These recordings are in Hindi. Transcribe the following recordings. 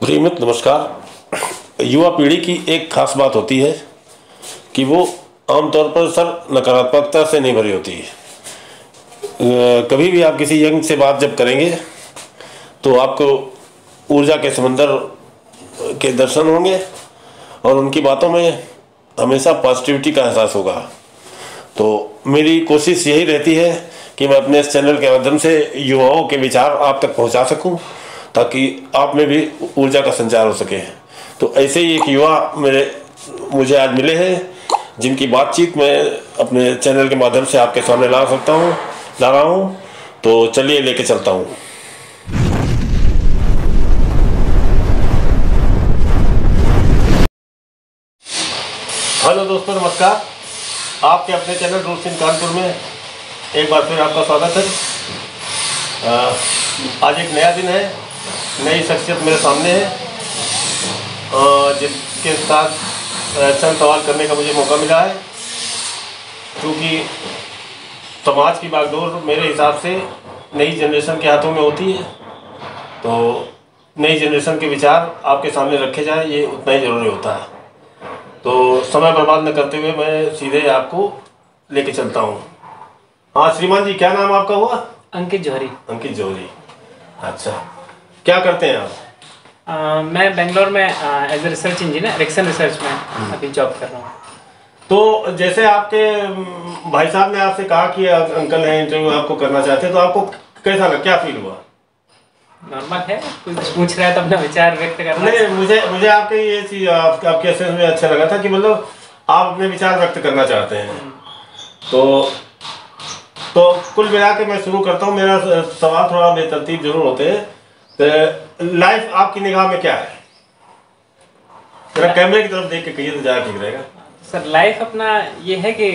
प्रियमित नमस्कार। युवा पीढ़ी की एक खास बात होती है कि वो आमतौर पर सर नकारात्मकता से नहीं भरी होती है। कभी भी आप किसी यंग से बात जब करेंगे तो आपको ऊर्जा के समंदर के दर्शन होंगे और उनकी बातों में हमेशा पॉजिटिविटी का एहसास होगा। तो मेरी कोशिश यही रहती है कि मैं अपने इस चैनल के माध्यम से युवाओं के विचार आप तक पहुंचा सकूं ताकि आप में भी ऊर्जा का संचार हो सके। तो ऐसे ही एक युवा मुझे आज मिले हैं जिनकी बातचीत मैं अपने चैनल के माध्यम से आपके सामने ला रहा हूं। तो चलिए लेके चलता हूं। हेलो दोस्तों, नमस्कार। आपके अपने चैनल रूट्स इन कानपुर में एक बार फिर आपका स्वागत है। आज एक नया दिन है, नई शख्सियत मेरे सामने है जिसके साथ चंद सवाल करने का मुझे मौका मिला है। क्योंकि समाज की बागडोर मेरे हिसाब से नई जनरेशन के हाथों में होती है, तो नई जनरेशन के विचार आपके सामने रखे जाएं, ये उतना ही ज़रूरी होता है। तो समय बर्बाद न करते हुए मैं सीधे आपको लेके चलता हूँ। हाँ श्रीमान जी, क्या नाम आपका हुआ? अंकित जौहरी। अंकित जौहरी, अच्छा। क्या करते हैं आप? मैं बेंगलोर में as a research engineer action research में अभी जॉब कर रहा हूँ। तो जैसे आपके भाई साहब ने आपसे कहा कि अंकल हैं, इंटरव्यू आपको करना चाहते हैं, तो आपको कैसा लगा, क्या फील हुआ? नॉर्मल है, कुछ पूछ रहा है तो अपना विचार व्यक्त करना। नहीं, मुझे आपके ये चीज़ आपके एसेंस में अच्छा लगा था कि मतलब आप अपने विचार व्यक्त करना चाहते हैं। तो कुल मिला के मैं शुरू करता हूँ। मेरा सवाल थोड़ा बेतरतीब जरूर होते हैं। तो लाइफ आपकी निगाह में क्या है? जरा कैमरे की तरफ देख के कहिए तो ज़्यादा ठीक रहेगा। सर लाइफ अपना ये है कि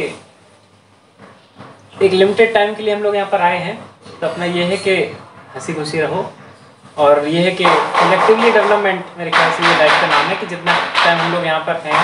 एक लिमिटेड टाइम के लिए हम लोग यहाँ पर आए हैं, तो अपना ये है कि हंसी खुशी रहो, और ये है कि कलेक्टिवली डेवलपमेंट, मेरे ख्याल से ये लाइफ का नाम है कि जितना टाइम हम लोग यहाँ पर हैं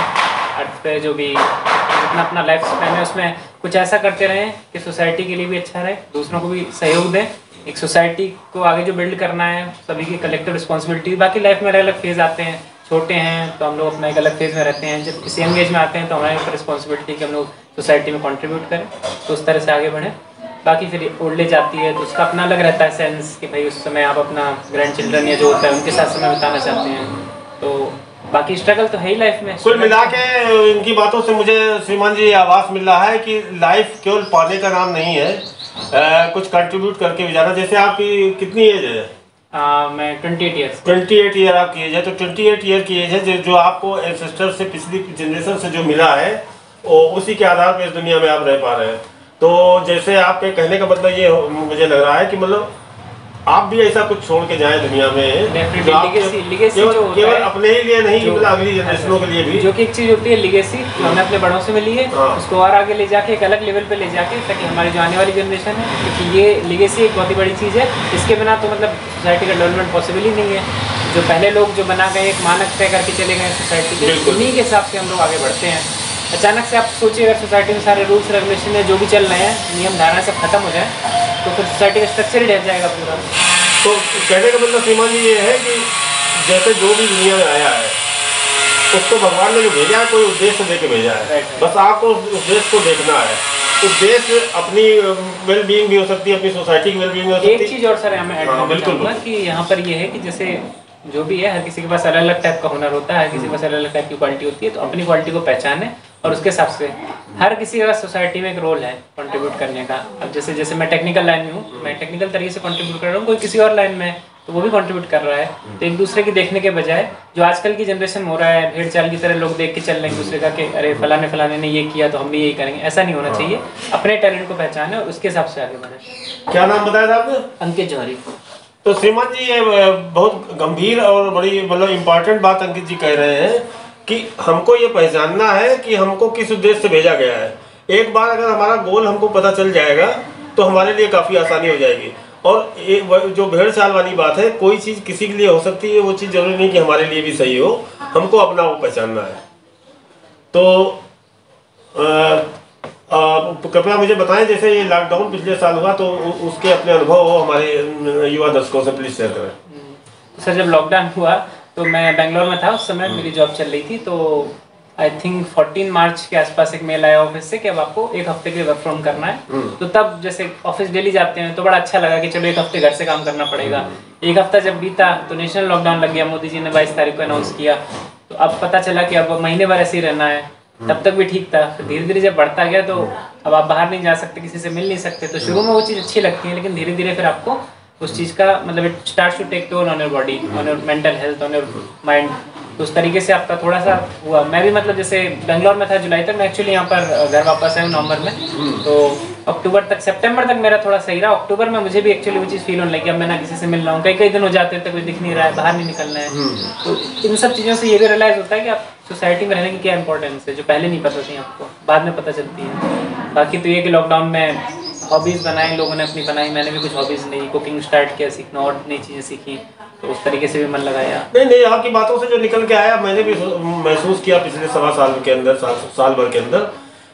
अर्थ पे, जो भी जितना अपना लाइफ स्पैन है उसमें कुछ ऐसा करते रहें कि सोसाइटी के लिए भी अच्छा रहे, दूसरों को भी सहयोग दें। एक सोसाइटी को आगे जो बिल्ड करना है, सभी की कलेक्टिव रिस्पॉन्सिबिलिटी। बाकी लाइफ में अलग अलग फेज़ आते हैं, छोटे हैं तो हम लोग अपना एक अलग फेज़ में रहते हैं, जब किसी यंग एज में आते हैं तो हमारे ऊपर रिस्पॉन्सिबिलिटी कि हम लोग सोसाइटी में कंट्रीब्यूट करें, तो उस तरह से आगे बढ़ें। बाकी फिर ओल्ड एज आती है तो उसका अपना अलग रहता है सेंस कि भाई उस समय आप अपना ग्रैंड चिल्ड्रन या जो होता है उनके साथ समय बिताना चाहते हैं। तो बाकी स्ट्रगल तो है ही लाइफ में। कुल मिला के इनकी बातों से मुझे श्रीमान जी आवाज़ मिल रहा है कि लाइफ केवल पाने का नाम नहीं है, कुछ कंट्रीब्यूट करके भी जाना। जैसे आपकी कितनी एज है? मैं 28 ईयर्स। 28 ईयर आपकी एज है। तो 28 ईयर की एज है जो आपको एंसेस्टर से, पिछली जनरेशन से जो मिला है, उसी के आधार पर इस दुनिया में आप रह पा रहे हैं। तो जैसे आपके कहने का मतलब ये मुझे लग रहा है कि मतलब आप भी ऐसा कुछ छोड़ के जाएं दुनिया में, केवल अपने ही लिए नहीं, मतलब अगली जनरेशनों के लिए भी। जो कि एक चीज़ होती है लिगेसी, हमने अपने बड़ों से मिली है, उसको और आगे ले जाके एक अलग लेवल पे ले जाके, ताकि हमारी जो आने वाली जनरेशन है, क्योंकि ये लिगेसी एक बहुत ही बड़ी चीज़ है। इसके बिना तो मतलब सोसाइटी का डेवलपमेंट पॉसिबल ही नहीं है। जो पहले लोग जो बना गए, एक मानक तय करके चले गए सोसाइटी के, उन्हीं के हिसाब से हम लोग आगे बढ़ते हैं। अचानक से आप सोचिए, अगर सोसाइटी में सारे रूल्स रेगुलेशन है जो भी चल रहे हैं, नियम धारणा सब खत्म हो जाए, तो फिर सोसाइटी का स्ट्रक्चर ही ढह जाएगा पूरा। तो कहने का मतलब श्रीमान जी ये है कि जैसे जो भी दुनिया में आया है उसको भगवान ने जो भेजा है, कोई उद्देश्य दे के भेजा है। बस आपको उस उद्देश्य को देखना है। उद्देश्य अपनी वेल बीइंग भी हो सकती है, अपनी सोसाइटी की वेल बीइंग हो सकती है। एक चीज़ और सर हमें ऐड करना चाहूँगा कि यहाँ पर ये है कि जैसे जो भी है, हर किसी के पास अलग अलग टाइप का हुनर होता है, हर किसी के पास अलग अलग टाइप की क्वालिटी होती है। तो अपनी क्वालिटी को पहचाने और उसके हिसाब से हर किसी का सोसाइटी में एक रोल है कंट्रीब्यूट करने का। अब जैसे मैं टेक्निकल लाइन में हूँ, मैं टेक्निकल तरीके से कंट्रीब्यूट कर रहा हूँ, कोई किसी और लाइन में है तो वो भी कंट्रीब्यूट कर रहा है। तो एक दूसरे की देखने के बजाय जो आजकल की जनरेशन हो रहा है, भेड़ चाल की तरह लोग देख के चल रहे हैं एक दूसरे का कि अरे फलाने ने ये किया तो हम भी यही करेंगे, ऐसा नहीं होना चाहिए। अपने टैलेंट को पहचाने और उसके हिसाब से आगे बढ़े। क्या नाम बताया था आपने? अंकित जौहरी। तो श्रीमान जी ये बहुत गंभीर और बड़ी मतलब इम्पोर्टेंट बात अंकित जी कह रहे हैं कि हमको ये पहचानना है कि हमको किस उद्देश्य से भेजा गया है। एक बार अगर हमारा गोल हमको पता चल जाएगा तो हमारे लिए काफ़ी आसानी हो जाएगी। और जो भेड़ चाल वाली बात है, कोई चीज़ किसी के लिए हो सकती है, वो चीज़ जरूरी नहीं कि हमारे लिए भी सही हो, हमको अपना वो पहचानना है। तो कृपया मुझे बताएं, जैसे ये लॉकडाउन पिछले साल हुआ तो उसके अपने अनुभव हो हमारे युवा दर्शकों से प्लीज शेयर करें। सर जब लॉकडाउन हुआ तो मैं बेंगलोर में था उस समय, मेरी जॉब चल रही थी। तो आई थिंक 14 मार्च के आसपास एक मेल आया ऑफिस से कि अब आपको 1 हफ्ते के लिए वर्क फ्रॉम करना है। तो तब जैसे ऑफिस डेली जाते हैं तो बड़ा अच्छा लगा कि चलो 1 हफ्ते घर से काम करना पड़ेगा। 1 हफ्ता जब बीता तो नेशनल लॉकडाउन लग गया, मोदी जी ने 22 तारीख को अनाउंस किया। तो अब पता चला कि अब महीने भर ऐसे ही रहना है। तब तक भी ठीक था, फिर धीरे धीरे जब बढ़ता गया तो अब आप बाहर नहीं जा सकते, किसी से मिल नहीं सकते। तो शुरू में वो चीज़ अच्छी लगती है, लेकिन धीरे धीरे फिर आपको उस चीज़ का मतलब it starts to take toll on your body, on your mental health, on your mind. तो उस तरीके से आपका थोड़ा सा हुआ। मैं भी मतलब जैसे बेंगलोर में था जुलाई तक, मैं एक्चुअली यहाँ पर घर वापस आया नवंबर में। तो अक्टूबर तक, सितंबर तक मेरा थोड़ा सही रहा। अक्टूबर में मुझे भी एक्चुअली वो चीज़ फील होने लगी, अब मैं ना किसी से मिल रहा हूँ, कई कई दिन हो जाते हैं, कोई दिख नहीं रहा है, बाहर नहीं निकलना है। तो इन सब चीज़ों से ये भी रियलाइज़ होता है कि आप सोसाइटी में रहने की क्या इंपॉर्टेंस है, जो पहले नहीं पता थी आपको, बाद में पता चलती है। बाकी तो ये कि लॉकडाउन में हॉबीज़ बनाई लोगों ने अपनी बनाई, मैंने भी कुछ हॉबीज़ नई कुकिंग स्टार्ट किया, सीखना और नई चीज़ें सीखी, तो उस तरीके से भी मन लगाया। नहीं, आपकी बातों से जो निकल के आया, मैंने भी महसूस किया पिछले 1.25 साल के अंदर, साल भर के अंदर,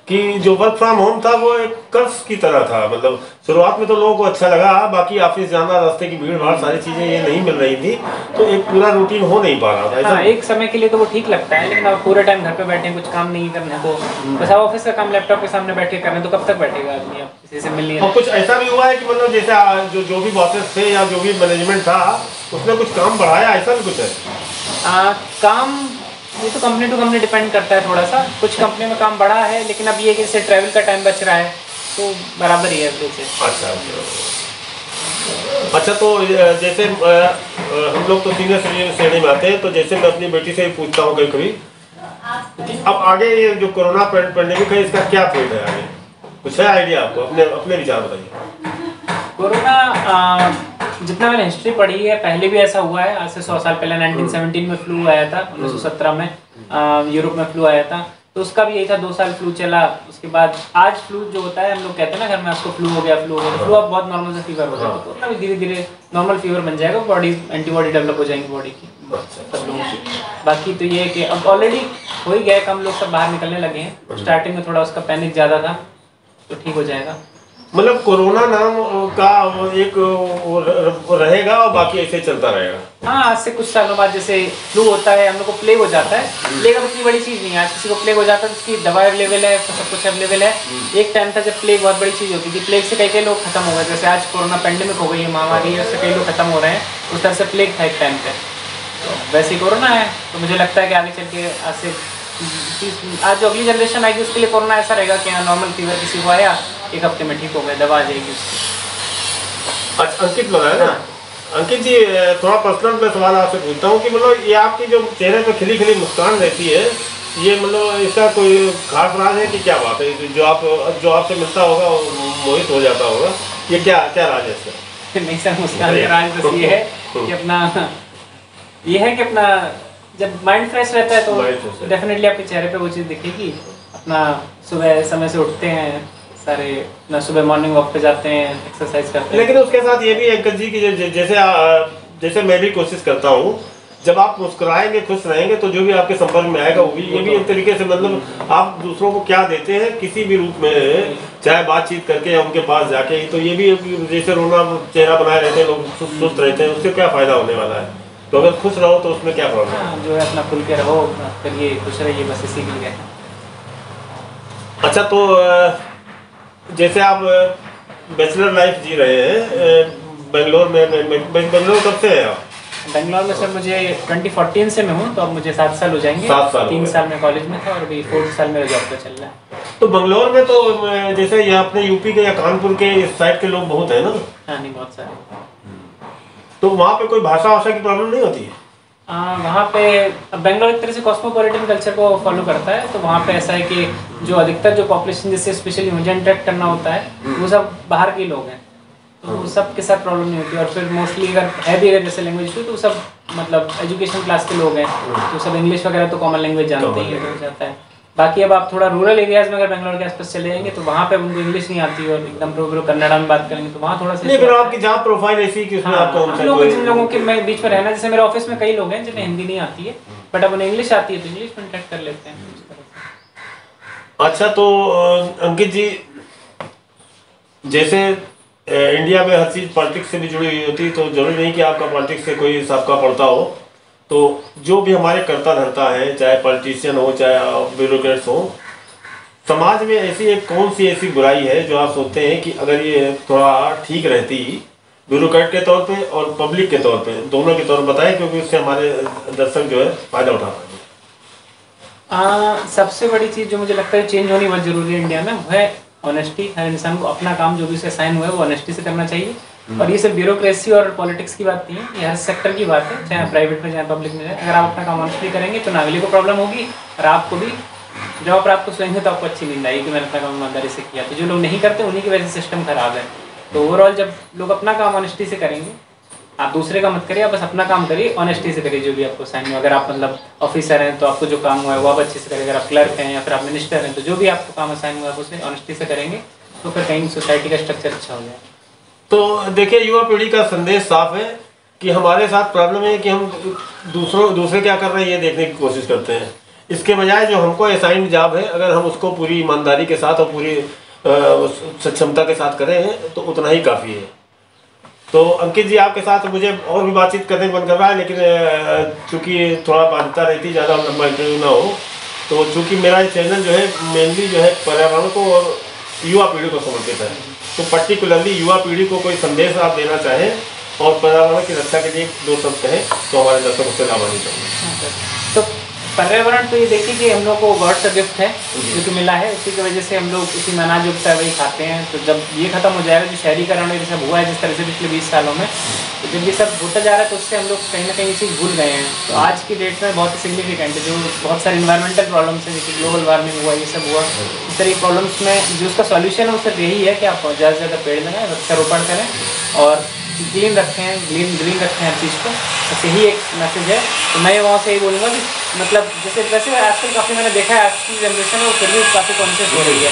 कि जो वर्क फ्रॉम होम था वो एक कर्ज की तरह था। मतलब शुरुआत में तो लोगों को अच्छा लगा, बाकी ऑफिस जाना, रास्ते की भीड़ भाड़, सारी चीजें ये नहीं मिल रही थी, तो एक पूरा रूटीन हो नहीं पा रहा था। हाँ, एक समय के लिए तो वो ठीक लगता है, लेकिन अब पूरे टाइम घर पे बैठे कुछ काम नहीं करने को, बस आप ऑफिस का काम लैपटॉप के सामने बैठ के कर रहे हैं, तो कब तक बैठेगा आदमी, आप किसी से मिल नहीं रहे। और कुछ ऐसा भी हुआ है कि मतलब जैसे जो भी बॉसेस थे या जो भी मैनेजमेंट था, उसने कुछ काम बढ़ाया, ऐसा भी कुछ है? काम ये तो कंपनी टू कंपनी डिपेंड करता है थोड़ा सा। कुछ कंपनी में काम बढ़ा है, लेकिन अब ये कि जैसे ट्रैवल का टाइम बच रहा है तो बराबर ही है एवरेज से। अच्छा, तो जैसे हम लोग तो सीनियर श्रेणी में आते हैं, तो जैसे मैं अपनी बेटी से पूछता हूँ कभी कभी, अब आगे ये जो कोरोना पेंडेमिक है, इसका क्या फेट है आगे, कुछ है आइडिया आपको? अपने विचार बताइए। कोरोना जितना मैंने हिस्ट्री पढ़ी है, पहले भी ऐसा हुआ है, आज से 100 साल पहले 1917 में फ्लू आया था, 1917 में यूरोप में फ्लू आया था, तो उसका भी यही था, 2 साल फ्लू चला। उसके बाद आज फ्लू जो होता है, हम लोग कहते हैं ना घर में, आपको फ्लू हो गया, फ्लू अब बहुत नॉर्मल सा फीवर हो जाता है, तो उतना भी धीरे धीरे नॉर्मल फीवर बन जाएगा, बॉडी एंटीबॉडी डेवलप हो जाएंगी बॉडी की सब लोगों की। बाकी तो ये है कि अब ऑलरेडी हो ही गया, कम लोग सब बाहर निकलने लगे हैं। स्टार्टिंग में थोड़ा उसका पैनिक ज़्यादा था, तो ठीक हो जाएगा। मतलब कोरोना नाम का एक रहेगा और बाकी ऐसे चलता रहेगा। हाँ, आज से कुछ सालों बाद जैसे फ्लू होता है, हम लोग को प्लेग हो जाता है, प्लेग अब इतनी बड़ी चीज़ नहीं है। आज किसी को प्लेग हो जाता है तो उसकी दवा अवेलेबल है, सब कुछ अवेलेबल है। एक टाइम था जब प्लेग बहुत बड़ी चीज़ होती थी, प्लेग से कई लोग खत्म हो गए। जैसे आज कोरोना पेंडेमिक हो गई है, महामारी है, उससे कई लोग खत्म हो रहे हैं, उस तरह से प्लेग था एक टाइम पे। तो वैसे ही कोरोना है, तो मुझे लगता है कि आगे चल के आज से आज जो अगली जनरेशन आएगी उसके लिए कोरोना ऐसा रहेगा कि हाँ, नॉर्मल फीवर किसी को आया, 1 हफ्ते में ठीक हो गया, दवा आ जाएगी उसकी। अच्छा, अंकित बताया ना। अंकित जी, थोड़ा पर्सनल मैं सवाल आपसे पूछता हूँ कि मतलब ये आपकी जो चेहरे पे खिली खिली मुस्कान रहती है, ये मतलब इसका कोई खास राज है कि क्या बात है? जो आपसे मिलता होगा वो मोहित हो जाता होगा, ये क्या राज है इसका? नहीं सर, मुस्कान का राज बस ये है कि अपना जब माइंड फ्रेश रहता है तो डेफिनेटली आपके चेहरे पे वो चीज़ दिखेगी। अपना सुबह समय से उठते हैं सारे, अपना सुबह मॉर्निंग वॉक पे जाते हैं, एक्सरसाइज करते हैं। लेकिन उसके साथ ये भी अंकल जी की जैसे मैं भी कोशिश करता हूँ, जब आप मुस्कुराएंगे, खुश रहेंगे, तो जो भी आपके संपर्क में आएगा वो भी ये भी एक तरीके से मतलब आप दूसरों को क्या देते हैं किसी भी रूप में, चाहे बातचीत करके या उनके पास जाके, तो ये भी जैसे रोना चेहरा बनाए रहते हैं लोग, सुस्त रहते हैं, उससे क्या फायदा होने वाला है? तो अगर खुश रहो तो उसमें क्या प्रॉब्लम है? जो है अपना खुल के रहो, करिए, खुश रहिए, बस इसी के लिए। अच्छा, तो जैसे आप बैचलर लाइफ जी रहे हैं बेंगलोर में, बेंगलोर कब से है आप? बेंगलोर में सर मुझे 2014 से मैं हूँ, तो अब मुझे 7 साल हो जाएंगे। 7 साल 3 साल में कॉलेज में था और अभी 4th साल मेरा जॉब पे चल रहा है। तो बेंगलोर में तो जैसे यहाँ अपने यूपी के या कानपुर के इस साइड के लोग बहुत हैं ना? हाँ, नहीं, बहुत सारे। तो वहाँ पे कोई भाषा की प्रॉब्लम नहीं होती है? वहाँ पे बेंगलोर एक तरह से कॉस्मोपॉलिटन कल्चर को फॉलो करता है, तो वहाँ पे ऐसा है कि जो अधिकतर जो पॉपुलेशन जिससे स्पेशली मुझे इंटरेक्ट करना होता है वो सब बाहर के लोग हैं, तो वो सब के साथ प्रॉब्लम नहीं होती। और फिर मोस्टली अगर जैसे लैंग्वेज इशू, तो सब मतलब एजुकेशन क्लास के लोग हैं, तो सब इंग्लिश वगैरह तो कॉमन लैंग्वेज जानते ही हो जाता है। बाकी अब आप थोड़ा रूरल एरियाज में अगर बेंगलोर के आसपास चले जाएंगे तो वहाँ पे उनको इंग्लिश नहीं आती और एकदम प्रोग्रो कन्नड़ा में बात करेंगे, तो वहाँ थोड़ा सा। नहीं, फिर आपकी जॉब प्रोफाइल ऐसी कि उसमें आपको जिन लोगों के मैं बीच में रहना, जैसे मेरे ऑफिस में कई लोग हैं जिन्हें हिंदी नहीं आती है, बट अब उन्हें इंग्लिश आती है तो इंग्लिश में इंटरेक्ट कर लेते हैं। अच्छा, तो अंकित जी, जैसे इंडिया में हर चीज़ पॉलिटिक्स से भी जुड़ी हुई होती है, तो जरूरी नहीं कि आपका पॉलिटिक्स से कोई सबका पड़ता हो, तो जो भी हमारे कर्ता धर्ता हैं, चाहे पॉलिटिशियन हो चाहे ब्यूरोक्रेट्स हो, समाज में ऐसी एक कौन सी ऐसी बुराई है जो आप सोचते हैं कि अगर ये थोड़ा ठीक रहती ब्यूरोक्रेट के तौर पे और पब्लिक के तौर पे, दोनों के तौर पर बताएं, क्योंकि उससे हमारे दर्शक जो है फायदा उठा पाएंगे। सबसे बड़ी चीज़ जो मुझे लगता है चेंज होनी बहुत जरूरी है इंडिया में, वो है ऑनेस्टी। हर इंसान को अपना काम जो भी उसे साइन हुआ है वो ऑनेस्टी से करना चाहिए। और ये सिर्फ ब्यूरोक्रेसी और पॉलिटिक्स की बात नहीं है, ये हर सेक्टर की बात है, चाहे प्राइवेट में चाहे पब्लिक में। अगर आप अपना काम ऑनेस्टली करेंगे तो ना अगले को प्रॉब्लम होगी और आपको भी, जब आप रात को सोएंगे तो आपको अच्छी नींद आएगी कि मैंने अपना काम ईमानदारी से किया। तो जो लोग नहीं करते उन्हीं की वजह से सिस्टम खराब है। तो ओवरऑल जब लोग अपना काम ऑनेस्टी से करेंगे, आप दूसरे का मत करिए, आप बस अपना काम करिए, ऑनेस्टी से करिए जो भी आपको साइन हो। अगर आप मतलब ऑफिसर हैं तो आपको जो काम हुआ है वो आप अच्छे से करिए। अगर आप क्लर्क हैं या फिर आप मिनिस्टर हैं तो जो भी आपको काम साइन हुआ है उसे ऑनेस्टी से करेंगे, तो फिर कहीं सोसाइटी का स्ट्रक्चर अच्छा हो जाए। तो देखिए, युवा पीढ़ी का संदेश साफ है कि हमारे साथ प्रॉब्लम है कि हम दूसरे क्या कर रहे हैं ये देखने की कोशिश करते हैं। इसके बजाय जो हमको असाइंड जॉब है, अगर हम उसको पूरी ईमानदारी के साथ और पूरी सक्षमता के साथ करें तो उतना ही काफ़ी है। तो अंकित जी, आपके साथ मुझे और भी बातचीत करने का मन कर रहा है, लेकिन चूँकि थोड़ा बाध्यता रहती, ज़्यादा लंबा इंटरव्यू ना हो, तो चूँकि मेरा ये चैनल जो है मेनली जो है पर्यावरण को और युवा पीढ़ी को समर्पित है, तो पर्टिकुलरली युवा पीढ़ी को कोई संदेश आप देना चाहें और पर्यावरण की रक्षा के लिए 2 शब्द कहें तो हमारे दर्शकों से लाभान्वित होंगे। तो पर्यावरण तो ये देखिए कि हम लोग को गॉड का गिफ्ट है जो कि मिला है, उसी की वजह से हम लोग उसी में अनाज उगता है वही खाते हैं। तो जब ये खत्म हो जाएगा, जो शहरीकरण ये सब हुआ है जिस तरह से पिछले 20 सालों में, तो जब ये सब होता जा रहा है तो उससे हम लोग कहीं ना कहीं ये चीज़ भूल गए हैं। तो आज की डेट में बहुत ही सिग्निफिकेंट है, जो बहुत सारे इन्वायरमेंटल प्रॉब्लम्स हैं, जैसे ग्लोबल वार्मिंग हुआ, ये सब हुआ, इस तरह की प्रॉब्लम्स में जो उसका सॉल्यूशन है वो सिर्फ यही है कि आप ज़्यादा से ज़्यादा पेड़ लगाएं, वृक्षारोपण करें और क्लीन रखें, ग्रीन रखें हर चीज़ को। बस यही एक मैसेज है। तो मैं वहाँ से यही बोलूँगा कि मतलब जैसे वैसे आजकल काफ़ी मैंने देखा है, आज की जनरेशन है वो फिर भी काफ़ी कॉन्शियस हो रही है।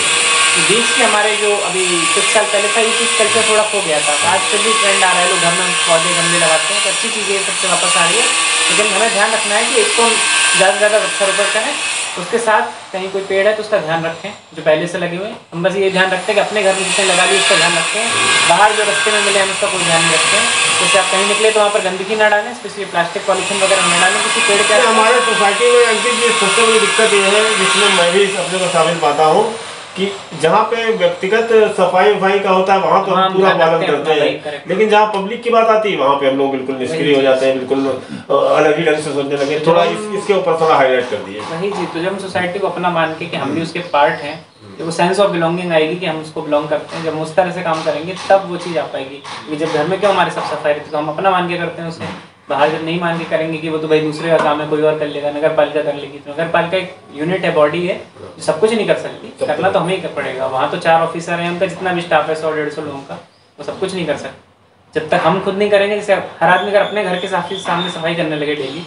बीच के हमारे जो अभी कुछ साल पहले था ये चीज़ कल्चर थोड़ा खो गया था, आज फिर भी ट्रेंड आ रहा है, लोग घर में पौधे गमले लगाते हैं, तो अच्छी चीज़ें सबसे वापस आ रही है। लेकिन हमें ध्यान रखना है कि एक तो ज़्यादा से ज़्यादा वृक्षारोपण करें, उसके साथ कहीं कोई पेड़ है तो उसका ध्यान रखें जो पहले से लगे हुए हैं। हम बस ये ध्यान रखते हैं कि अपने घर में जिसने लगा ली उसका ध्यान रखें, बाहर जो रास्ते में मिले हम उसका कोई ध्यान नहीं रखते हैं। जैसे आप कहीं निकले तो वहाँ पर गंदगी ना डालें, स्पेशली प्लास्टिक पॉलीथीन वगैरह न डालें, किसी पेड़ के। हमारे सोसाइटी में अंकित जी सबसे बड़ी दिक्कत ये है, जिसमें मैं भी अपने को शामिल पाता हूँ, कि जहाँ पे व्यक्तिगत सफाई वफाई का होता है वहाँ तो हम पूरा पालन करते हैं, लेकिन जहाँ पब्लिक की बात आती है वहाँ पे हम लोग बिल्कुल निष्क्रिय हो जाते हैं, बिल्कुल अलग ही ढंग से सोचने लगे। थोड़ा इसके ऊपर थोड़ा हाईलाइट कर दिए। वही जी, तो जब हम सोसाइटी को अपना मान के कि हम भी उसके पार्ट हैं, जब वो सेंस ऑफ बिलोंगिंग आएगी कि हम उसको बिलोंग करते हैं, जब हम उस तरह से काम करेंगे तब वो चीज़ आ पाएगी। क्योंकि जब घर में क्यों हमारे सब सफाई रहती है तो हम अपना मान के करते हैं उसे, बाहर जब नहीं मान के करेंगे कि वो तो भाई दूसरे का काम है, कोई और कर लेगा, नगर पालिका कर लेगी। तो नगर पालिका एक यूनिट है, बॉडी है, जो सब कुछ नहीं कर सकती, करना तो हमें ही पड़ेगा। वहाँ तो 4 ऑफिसर हैं, उनका जितना भी स्टाफ है 100-150 लोगों का, वो सब कुछ नहीं कर सकते जब तक हम खुद नहीं करेंगे। जैसे हर आदमी अगर अपने घर के सामने सफाई करने लगे डेली,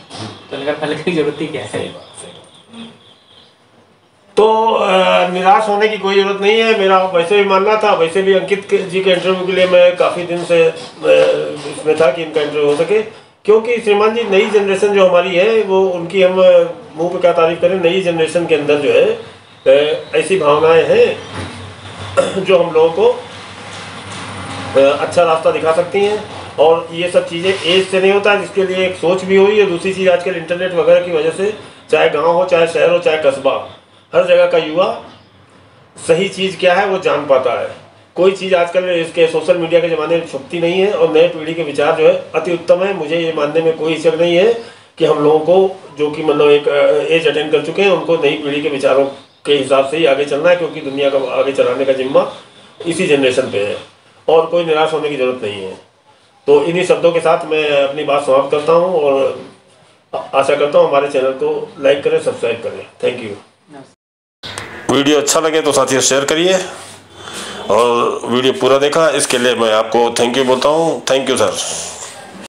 तो नगर पालिका की जरूरत ही क्या है। तो निराश होने की कोई ज़रूरत नहीं है, मेरा वैसे भी मानना था। वैसे भी अंकित जी के इंटरव्यू के लिए मैं काफ़ी दिन से इसमें था कि इनका इंटरव्यू हो सके, क्योंकि श्रीमान जी नई जनरेशन जो हमारी है वो उनकी हम मुंह पे क्या तारीफ करें, नई जनरेशन के अंदर जो है ऐसी भावनाएं हैं जो हम लोगों को अच्छा रास्ता दिखा सकती हैं। और ये सब चीज़ें एज से नहीं होता है, जिसके लिए एक सोच भी हुई है। दूसरी चीज़ आजकल इंटरनेट वगैरह की वजह से, चाहे गाँव हो चाहे शहर हो चाहे कस्बा, हर जगह का युवा सही चीज़ क्या है वो जान पाता है। कोई चीज़ आजकल इसके सोशल मीडिया के ज़माने में छुपती नहीं है, और नए पीढ़ी के विचार जो है अति उत्तम है। मुझे ये मानने में कोई शक नहीं है कि हम लोगों को जो कि मतलब एक एज अटेंड कर चुके हैं, उनको नई पीढ़ी के विचारों के हिसाब से ही आगे चलना है, क्योंकि दुनिया का आगे चलाने का जिम्मा इसी जनरेशन पे है और कोई निराश होने की ज़रूरत नहीं है। तो इन्हीं शब्दों के साथ मैं अपनी बात समाप्त करता हूँ और आशा करता हूँ हमारे चैनल को लाइक करें, सब्सक्राइब करें। Thank you. वीडियो अच्छा लगे तो साथियों शेयर करिए, और वीडियो पूरा देखा इसके लिए मैं आपको थैंक यू बोलता हूँ। Thank you sir.